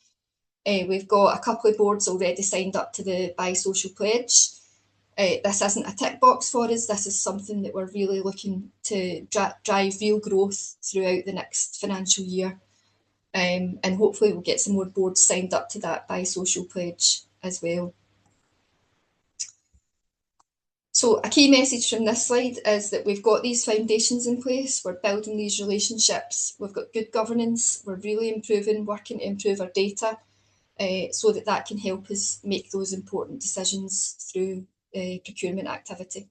We've got a couple of boards already signed up to the Buy Social Pledge. This isn't a tick box for us, this is something that we're really looking to drive real growth throughout the next financial year. And hopefully we'll get some more boards signed up to that Buy Social Pledge as well. So a key message from this slide is that we've got these foundations in place, we're building these relationships, we've got good governance, we're really working to improve our data so that can help us make those important decisions through procurement activity.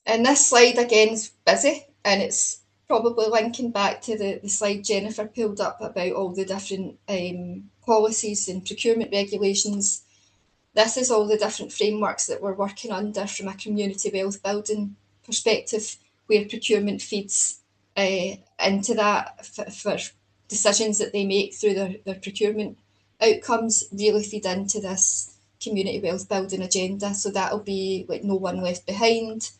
And this slide again is busy, and it's probably linking back to the slide Jennifer pulled up about all the different policies and procurement regulations. This is all the different frameworks that we're working under from a community wealth building perspective, where procurement feeds into that for decisions that they make through their procurement outcomes really feed into this community wealth building agenda. So that'll be like no one left behind.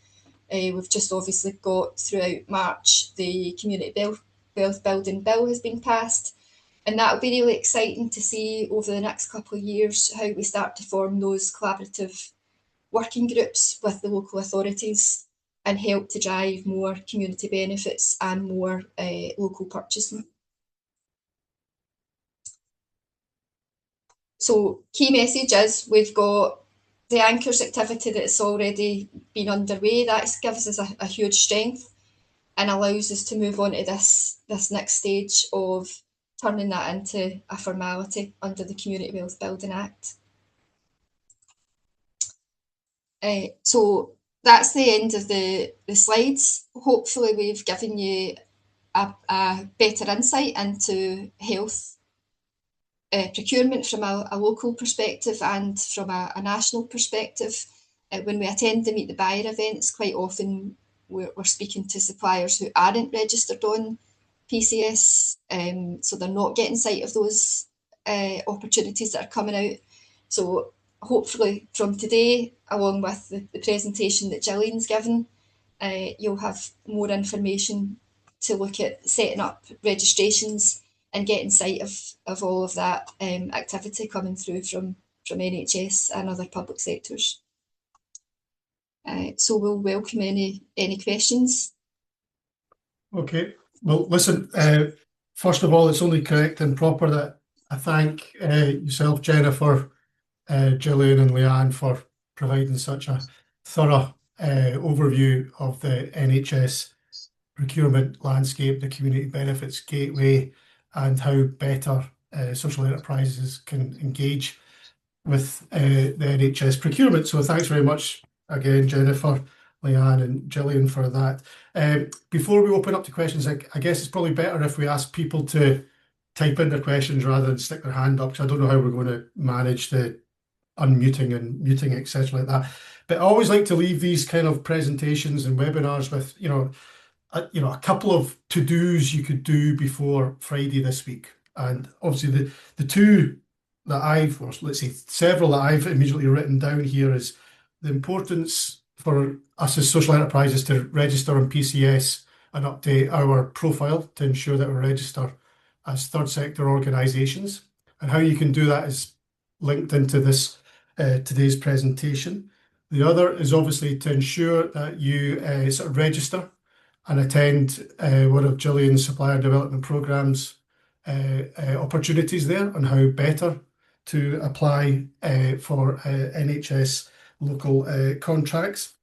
We've just obviously got throughout March the community wealth building bill has been passed, and that'll be really exciting to see over the next couple of years how we start to form those collaborative working groups with the local authorities and help to drive more community benefits and more local purchasing. So key message is we've got the anchors activity that's already been underway. That gives us a huge strength and allows us to move on to this next stage of turning that into a formality under the Community Wealth Building Act. So that's the end of the slides. Hopefully we've given you a better insight into health procurement from a local perspective and from a national perspective. When we attend the Meet the Buyer events, quite often we're speaking to suppliers who aren't registered on PCS, so they're not getting sight of those opportunities that are coming out. So hopefully from today, along with the presentation that Gillian's given, you'll have more information to look at setting up registrations and getting sight of all of that activity coming through from NHS and other public sectors. So we'll welcome any questions. Okay, well, listen, first of all, it's only correct and proper that I thank yourself, Jennifer, Gillian and Leanne for providing such a thorough overview of the NHS procurement landscape, the community benefits gateway, and how better social enterprises can engage with the NHS procurement. So thanks very much again, Jennifer, Leanne and Gillian for that. Before we open up to questions, I guess it's probably better if we ask people to type in their questions rather than stick their hand up, because I don't know how we're going to manage the unmuting and muting, etc. like that. But I always like to leave these kind of presentations and webinars with, a couple of to-dos you could do before Friday this week. And obviously the two that I've, or let's say several that I've immediately written down here, is the importance for us as social enterprises to register on PCS and update our profile to ensure that we register as third sector organisations. And how you can do that is linked into this today's presentation. The other is obviously to ensure that you sort of register and attend one of Gillian's supplier development programmes opportunities there on how better to apply for NHS local contracts.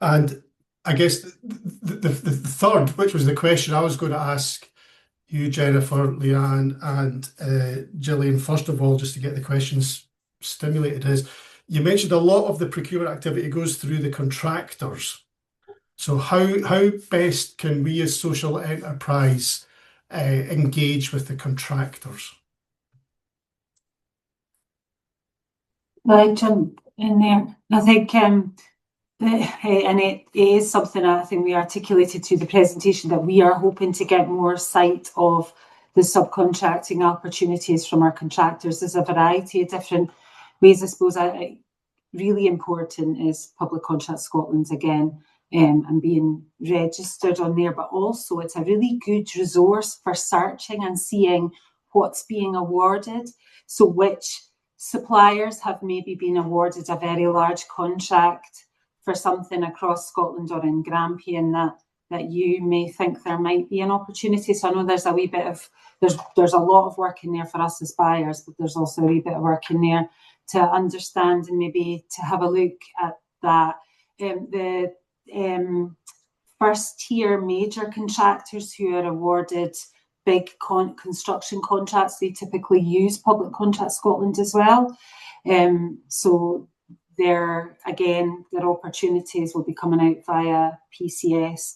And I guess the third, which was the question I was going to ask you, Jennifer, Leanne and Gillian, first of all, just to get the questions stimulated, is you mentioned a lot of the procurement activity goes through the contractors. So how best can we as social enterprise engage with the contractors? Well, I jump in there. I think, and it is something I think we articulated through the presentation, that we are hoping to get more sight of the subcontracting opportunities from our contractors. There's a variety of different ways. I suppose really important is Public Contract Scotland again, and being registered on there, but also it's a really good resource for searching and seeing what's being awarded. So which suppliers have maybe been awarded a very large contract for something across Scotland or in Grampian that you may think there might be an opportunity. So I know there's a wee bit of, there's a lot of work in there for us as buyers, but there's also a wee bit of work in there to understand and maybe to have a look at that. The first tier major contractors who are awarded big construction contracts, they typically use Public Contract Scotland as well. So their opportunities will be coming out via PCS.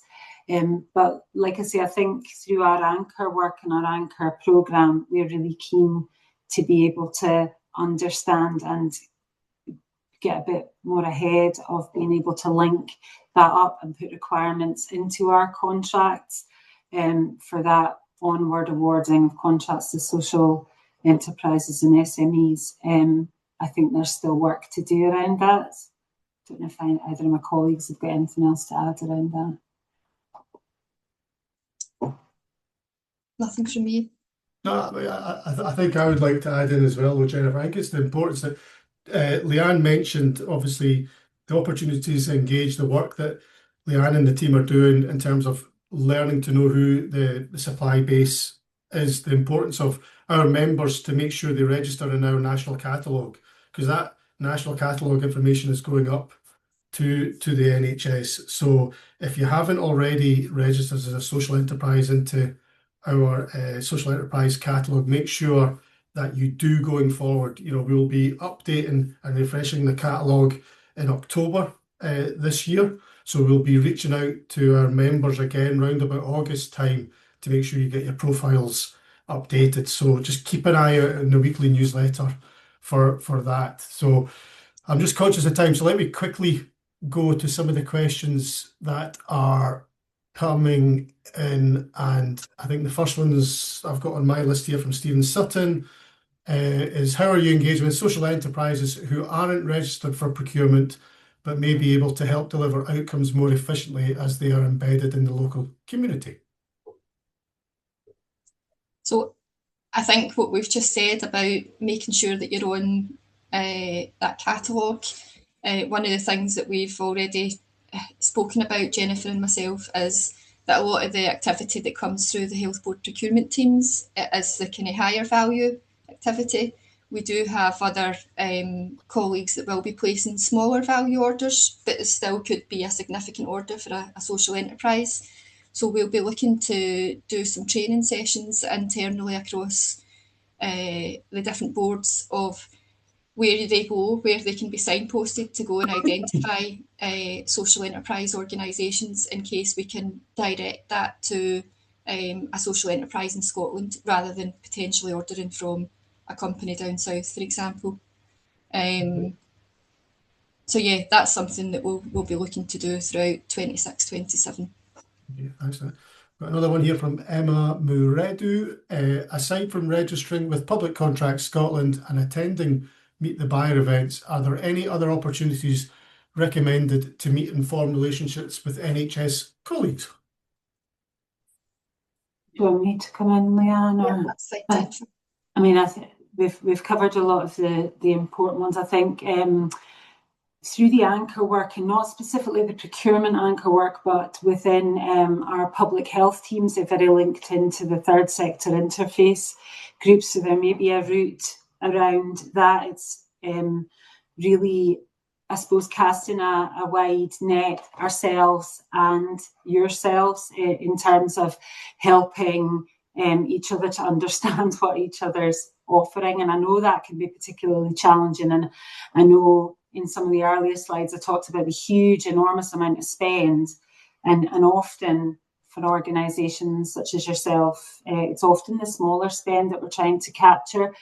But like I say, I think through our anchor work and our anchor programme, we're really keen to be able to understand and get a bit more ahead of being able to link that up and put requirements into our contracts for that onward awarding of contracts to social enterprises and SMEs. I think there's still work to do around that. Don't know if either of my colleagues have got anything else to add around that. Nothing from me. No, I think I would like to add in as well, though, Jennifer. I think it's the importance that Leanne mentioned, obviously, the opportunities to engage, the work that Leanne and the team are doing in terms of learning to know who the supply base is, the importance of our members to make sure they register in our national catalogue, because that national catalogue information is going up to the NHS. So if you haven't already registered as a social enterprise into our social enterprise catalogue, make sure that you do going forward. You know, we will be updating and refreshing the catalogue in October this year. So we'll be reaching out to our members again round about August time to make sure you get your profiles updated. So just keep an eye out in the weekly newsletter for that. So I'm just conscious of time. So let me quickly go to some of the questions that are coming in, and I think the first ones I've got on my list here from Stephen Sutton is, how are you engaging with social enterprises who aren't registered for procurement but may be able to help deliver outcomes more efficiently as they are embedded in the local community? So I think what we've just said about making sure that you're on that catalogue, one of the things that we've already spoken about, Jennifer and myself, is that a lot of the activity that comes through the health board procurement teams is the kind of higher value activity. We do have other colleagues that will be placing smaller value orders, but it still could be a significant order for a social enterprise. So we'll be looking to do some training sessions internally across the different boards of where they go, where they can be signposted to go and identify social enterprise organisations, in case we can direct that to a social enterprise in Scotland rather than potentially ordering from a company down south, for example. So yeah, that's something that we'll be looking to do throughout 26-27. Yeah, thanks for that. Got another one here from Emma Muredu. Aside from registering with Public Contracts Scotland and attending Meet the Buyer events, are there any other opportunities recommended to meet and form relationships with NHS colleagues? Do you want me to come in, Leanne? Yeah, that's fine. I mean, I think we've covered a lot of the important ones. I think through the anchor work, and not specifically the procurement anchor work, but within our public health teams, they're very linked into the third sector interface groups. So there may be a route around that. It's really, I suppose, casting a wide net ourselves and yourselves in terms of helping each other to understand what each other's offering. And I know that can be particularly challenging. And I know in some of the earlier slides, I talked about the huge, enormous amount of spend. And often for organisations such as yourself, it's often the smaller spend that we're trying to capture,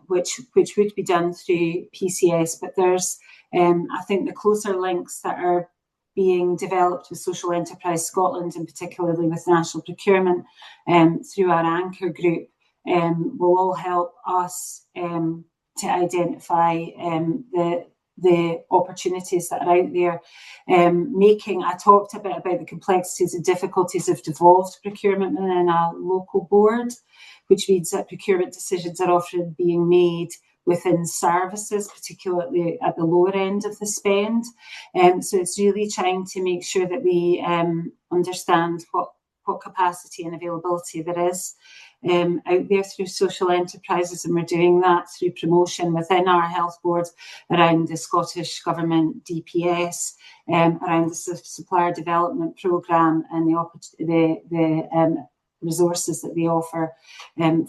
which would be done through PCS. But there's, I think, the closer links that are being developed with Social Enterprise Scotland, and particularly with National Procurement through our anchor group, will all help us to identify the opportunities that are out there. I talked a bit about the complexities and difficulties of devolved procurement within a local board, which means that procurement decisions are often being made within services, particularly at the lower end of the spend. So it's really trying to make sure that we understand what capacity and availability there is out there through social enterprises, and we're doing that through promotion within our health board around the Scottish Government DPS, around the Supplier Development Programme, and the resources that they offer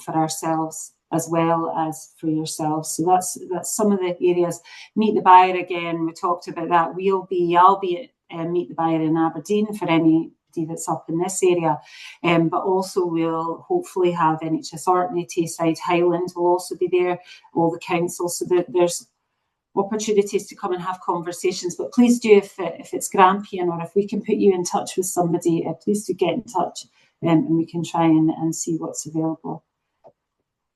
for ourselves as well as for yourselves. So that's some of the areas. Meet the Buyer, again, we talked about that. I'll be at Meet the Buyer in Aberdeen for anybody that's up in this area, but also we'll hopefully have NHS Orkney, Tayside, Highland will also be there, all the councils, so that there's opportunities to come and have conversations. But please do, if it's Grampian, or if we can put you in touch with somebody, please do get in touch, and we can try and see what's available.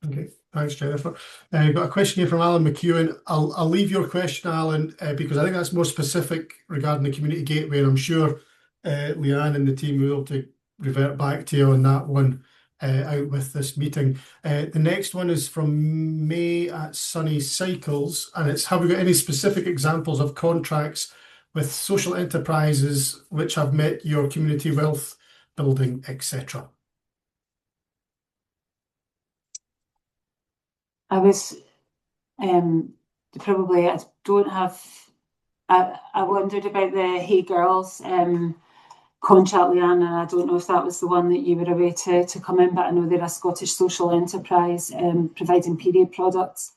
Okay, thanks, Jennifer. I've got a question here from Alan McEwen. I'll leave your question, Alan, because I think that's more specific regarding the community gateway, and I'm sure Leanne and the team will be able to revert back to you on that one out with this meeting. The next one is from May at Sunny Cycles, and it's, have we got any specific examples of contracts with social enterprises which have met your community wealth building, etc.? I was probably, I don't have, I wondered about the Hey Girls contract, Leanne, and I don't know if that was the one that you were away to come in, but I know they're a Scottish social enterprise providing period products.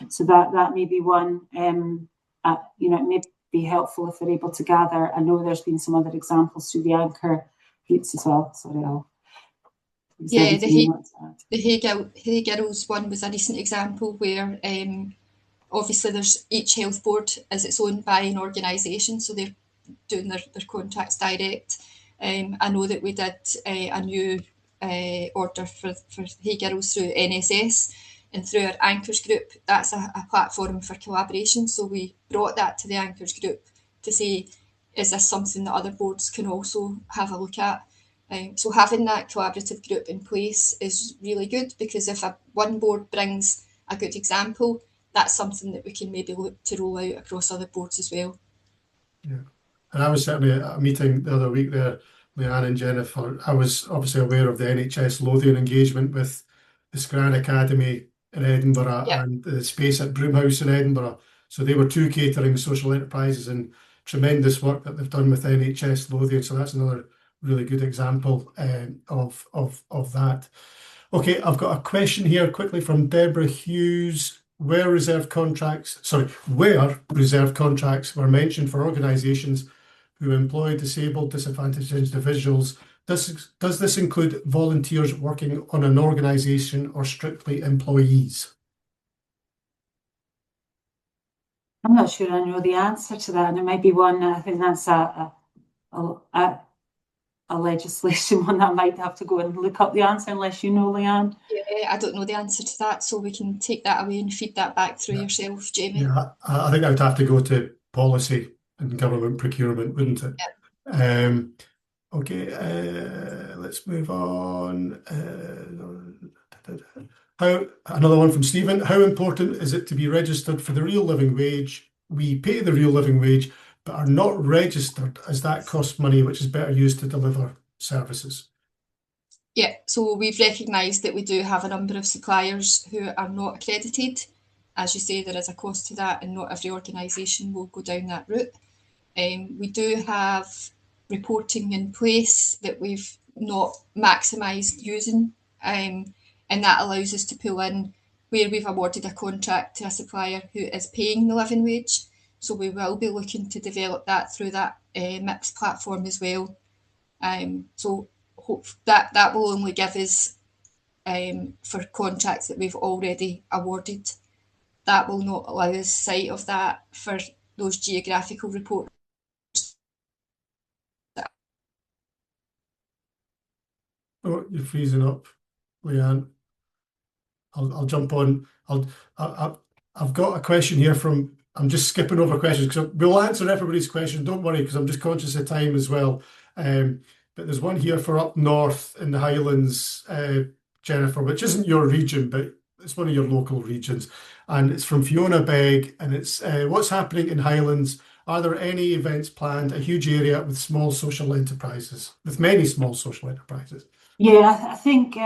So that may be one, you know, it may be helpful if they're able to gather. I know there's been some other examples through the anchor routes as well. Sorry, yeah, the Hey Girls one was a recent example where obviously there's each health board is its own buying organisation, so they're doing their contracts direct. I know that we did a new order for Hey Girls through NSS, and through our Anchors group, that's a platform for collaboration. So we brought that to the Anchors group to say, is this something that other boards can also have a look at? So having that collaborative group in place is really good, because if one board brings a good example, that's something that we can maybe look to roll out across other boards as well. Yeah, and I was certainly at a meeting the other week there, Leanne and Jennifer. I was obviously aware of the NHS Lothian engagement with the Scran Academy in Edinburgh and the space at Broomhouse in Edinburgh. So they were two catering social enterprises, and tremendous work that they've done with NHS Lothian. So that's another really good example of that. Okay, I've got a question here quickly from Deborah Hughes. Where reserved contracts were mentioned for organisations who employ disabled, disadvantaged individuals, does this include volunteers working on an organisation or strictly employees? I'm not sure I know the answer to that, and it might be one. I think that's a legislation one that I might have to go and look up the answer, unless you know, Leanne. Yeah, I don't know the answer to that, so we can take that away and feed that back through yourself, Jamie. Yeah, I think I would have to go to policy and government procurement, wouldn't it? Yeah. Okay, let's move on. Another one from Stephen. How important is it to be registered for the real living wage? We pay the real living wage, but are not registered, as that costs money, which is better used to deliver services. Yeah, so we've recognised that we do have a number of suppliers who are not accredited. As you say, there is a cost to that, and not every organisation will go down that route. We do have reporting in place that we've not maximised using, and that allows us to pull in where we've awarded a contract to a supplier who is paying the living wage. So we will be looking to develop that through that MIPS platform as well. So hope that will only give us for contracts that we've already awarded. That will not allow us sight of that for those geographical reports. Oh, you're freezing up, Leanne. I'll jump on. I've got a question here from. I'm just skipping over questions because we'll answer everybody's question. Don't worry, because I'm just conscious of time as well. But there's one here for up north in the Highlands, Jennifer, which isn't your region, but it's one of your local regions, and it's from Fiona Begg, and it's what's happening in Highlands. Are there any events planned? A huge area with small social enterprises, with many small social enterprises. Yeah, I think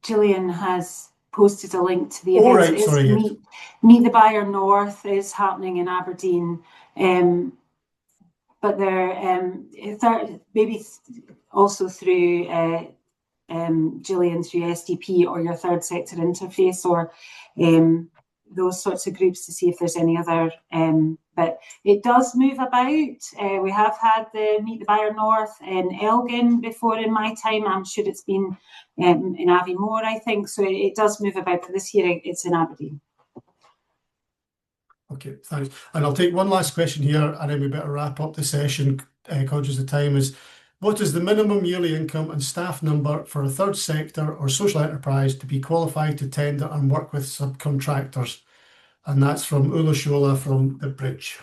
Gillian has posted a link to the event. Oh, right, sorry. Yes. Meet the Buyer North is happening in Aberdeen, but they're maybe also through Gillian through SDP or your third sector interface, or those sorts of groups, to see if there's any other. But it does move about. We have had the Meet the Buyer North in Elgin before in my time. I'm sure it's been in Aviemore, I think. So it does move about. But this year it's in Aberdeen. Okay, thanks. And I'll take one last question here, and then we better wrap up the session, conscious of time. Is What is the minimum yearly income and staff number for a third sector or social enterprise to be qualified to tender and work with subcontractors? And that's from Ula Shola from the Bridge.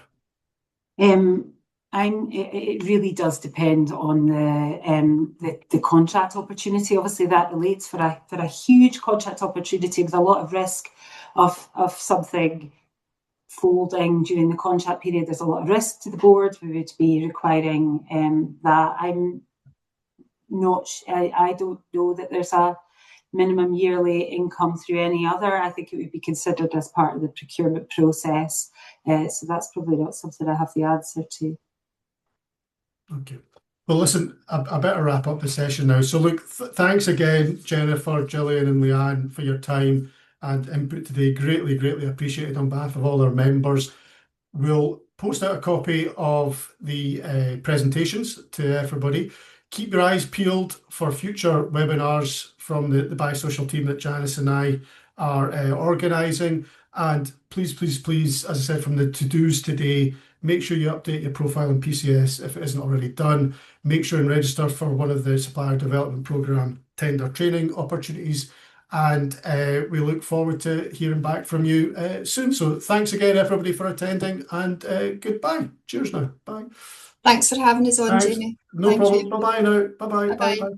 It really does depend on the contract opportunity. Obviously, that relates for a huge contract opportunity with a lot of risk of something folding during the contract period. There's a lot of risk to the board. We would be requiring that. I don't know that there's a minimum yearly income through any other. I think it would be considered as part of the procurement process. So that's probably not something I have the answer to. Okay. Well, listen, I better wrap up the session now. So look, thanks again, Jennifer, Gillian and Leanne, for your time and input today. Greatly, greatly appreciated on behalf of all our members. We'll post out a copy of the presentations to everybody. Keep your eyes peeled for future webinars from the biosocial team that Janice and I are organising. And please, please, please, as I said, from the to-dos today, make sure you update your profile in PCS if it isn't already done. Make sure and register for one of the Supplier Development Programme tender training opportunities. And we look forward to hearing back from you soon. So thanks again, everybody, for attending, and goodbye. Cheers now. Bye. Thanks for having us on, Thanks. Jamie. No Thank problem. you. Bye-bye now. Bye-bye. Bye-bye. Bye-bye.